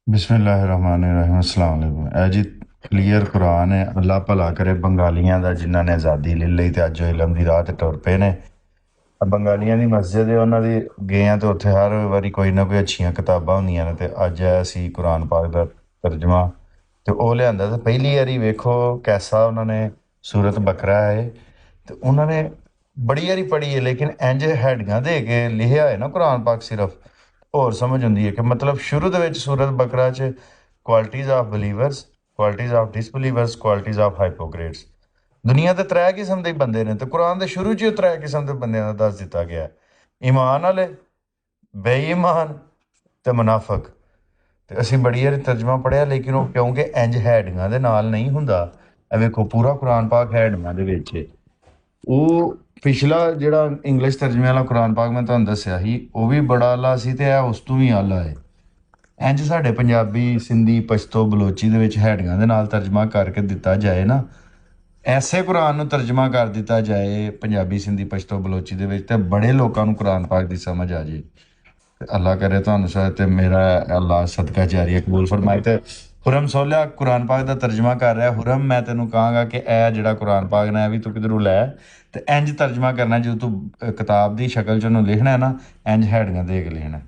ਬਿਸਮਿल्लाहिर्रहमानिर्रहीम अस्सलाम वालेकुम। ਇਹ ਜੀ ਕਲੀਅਰ ਕੁਰਾਨ ਹੈ। ਅੱਲਾ ਭਲਾ ਕਰੇ ਬੰਗਾਲੀਆਂ ਦਾ, ਜਿਨ੍ਹਾਂ ਨੇ ਆਜ਼ਾਦੀ ਲੈ ਲਈ ਤੇ ਅੱਜ ਉਹ ਇਲਮ ਦੀ ਰਾਹ ਤੇ ਤੁਰ ਪਏ ਨੇ। ਬੰਗਾਲੀਆਂ ਦੀ ਮਸਜਿਦ ਹੈ, ਉਹਨਾਂ ਦੀ ਗਏ ਆ ਤੇ ਉੱਥੇ ਹਰ ਵਾਰੀ ਕੋਈ ਨਾ ਕੋਈ ਅੱਛੀਆਂ ਕਿਤਾਬਾਂ ਹੁੰਦੀਆਂ ਨੇ। ਤੇ ਅੱਜ ਅਸੀਂ ਕੁਰਾਨ ਪਾਕ ਦਾ ਤਰਜਮਾ ਤੇ ਉਹ ਲਿਆਂਦਾ। ਤੇ ਪਹਿਲੀ ਵਾਰੀ ਵੇਖੋ ਕੈਸਾ ਉਹਨਾਂ ਨੇ ਸੂਰਤ ਬਕਰਾ ਹੈ, ਤੇ ਉਹਨਾਂ ਨੇ ਬੜੀ ਵਾਰੀ ਪੜ੍ਹੀ ਹੈ, ਲੇਕਿਨ ਇੰਜ ਹੈਡੀਆਂ ਦੇ ਕੇ ਲਿਖਿਆ ਹੈ ਨਾ ਕੁਰਾਨ ਪਾਕ, ਸਿਰਫ ਹੋਰ ਸਮਝ ਹੁੰਦੀ ਹੈ ਕਿ ਮਤਲਬ ਸ਼ੁਰੂ ਦੇ ਵਿੱਚ ਸੂਰਤ ਬਕਰਾ 'ਚ qualities of believers, qualities of disbelievers, qualities of hypocrites. ਦੁਨੀਆ ਤੇ ਤਰੇ ਕਿਸਮ ਦੇ ਹੀ ਬੰਦੇ ਨੇ, ਤੇ ਕੁਰਾਨ ਦੇ ਸ਼ੁਰੂ 'ਚ ਹੀ ਤਰੇ ਕਿਸਮ ਦੇ ਬੰਦਿਆਂ ਦਾ ਦੱਸ ਦਿੱਤਾ ਗਿਆ ਹੈ। ਈਮਾਨ ਵਾਲੇ, ਬੇਈਮਾਨ ਤੇ ਮੁਨਾਫਕ। ਤੇ ਅਸੀਂ ਬੜੀ ਵਾਰੀ ਤਰਜਮਾ ਪੜ੍ਹਿਆ, ਲੇਕਿਨ ਉਹ ਕਿਉਂਕਿ ਇੰਜ ਹੈਡਿੰਗਾਂ ਦੇ ਨਾਲ ਨਹੀਂ ਹੁੰਦਾ। ਇਹ ਵੇਖੋ ਪੂਰਾ ਕੁਰਾਨ ਪਾਕ ਹੈਡਿੰਗਾਂ ਦੇ ਵਿੱਚ ਹੈ। ਉਹ ਪਿਛਲਾ ਜਿਹੜਾ ਇੰਗਲਿਸ਼ ਤਰਜਮੇ ਵਾਲਾ ਕੁਰਾਨ ਪਾਕ ਮੈਂ ਤੁਹਾਨੂੰ ਦੱਸਿਆ ਸੀ, ਉਹ ਵੀ ਬੜਾ ਆਲਾ ਸੀ, ਤੇ ਇਹ ਉਸ ਤੋਂ ਵੀ ਆਲਾ ਹੈ। ਇੰਜ ਸਾਡੇ ਪੰਜਾਬੀ, ਸਿੰਧੀ, ਪਸ਼ਤੋ, ਬਲੋਚੀ ਦੇ ਵਿੱਚ ਹੈਡਿੰਗਾਂ ਦੇ ਨਾਲ ਤਰਜਮਾ ਕਰਕੇ ਦਿੱਤਾ ਜਾਏ ਨਾ, ਐਸੇ ਕੁਰਾਨ ਨੂੰ ਤਰਜਮਾ ਕਰ ਦਿੱਤਾ ਜਾਏ ਪੰਜਾਬੀ, ਸਿੰਧੀ, ਪਸ਼ਤੋ, ਬਲੋਚੀ ਦੇ ਵਿੱਚ, ਤੇ ਬੜੇ ਲੋਕਾਂ ਨੂੰ ਕੁਰਾਨ ਪਾਕ ਦੀ ਸਮਝ ਆ ਜਾਏ। ਤੇ ਅੱਲਾ ਕਰੇ ਤੁਹਾਨੂੰ ਸ਼ਾਇਦ, ਤੇ ਮੇਰਾ ਅੱਲਾ ਸਦਕਾ ਜਾਰੀ ਕਬੂਲ ਫਰਮਾਏ। ਤੇ ਹੁਰਮ ਸੋਹਲਿਆ ਕੁਰਾਨ ਪਾਕ ਦਾ ਤਰਜਮਾ ਕਰ ਰਿਹਾ। ਹੁਰਮ, ਮੈਂ ਤੈਨੂੰ ਕਹਾਂਗਾ ਕਿ ਇਹ ਜਿਹੜਾ ਕੁਰਾਨ ਪਾਕ ਨੇ, ਇਹ ਵੀ ਤੂੰ ਕਿਧਰੋਂ ਲੈ ਤੇ ਇੰਜ ਤਰਜਮਾ ਕਰਨਾ। ਜਦੋਂ ਤੂੰ ਕਿਤਾਬ ਦੀ ਸ਼ਕਲ 'ਚ ਉਹਨੂੰ ਲਿਖਣਾ ਹੈ ਨਾ, ਇੰਜ ਹੈਡਿੰਗਾਂ ਦੇ ਕੇ ਲਿਖਣਾ।